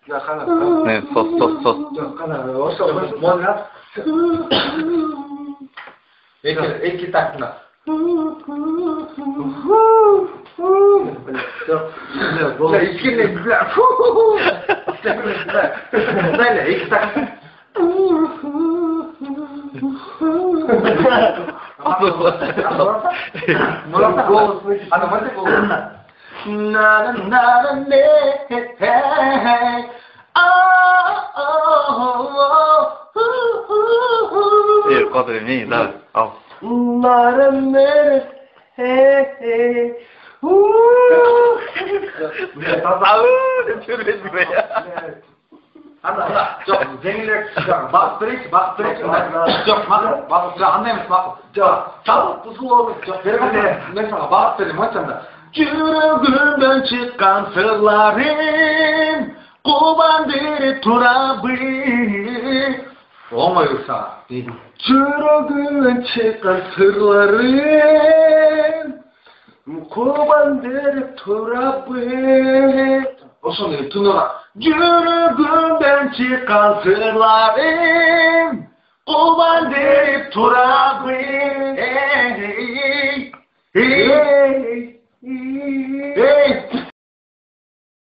Yakala. 네, sos. Yakala. Olsa 뭐냐? İki takla. Ya iki ne güzel. Güzel. İki takla. 예, 꺼드리니, 나, 아우. 아우, 냄새를 내지 왜. Ana, çok zenginler çıkar. Bak, çok bak, anlaymış bak. Çok pusulu olur. Çok mesela bak dedim maçında. Yüreğimden çıkan sırlarım, kubandır turabı. Olmuyorsa dedim. Yüreğimden çıkan sırlarım, kubandır turabı. O sonra tınıra. Yüreğimden çıkan sırlarım, kubandır turabı.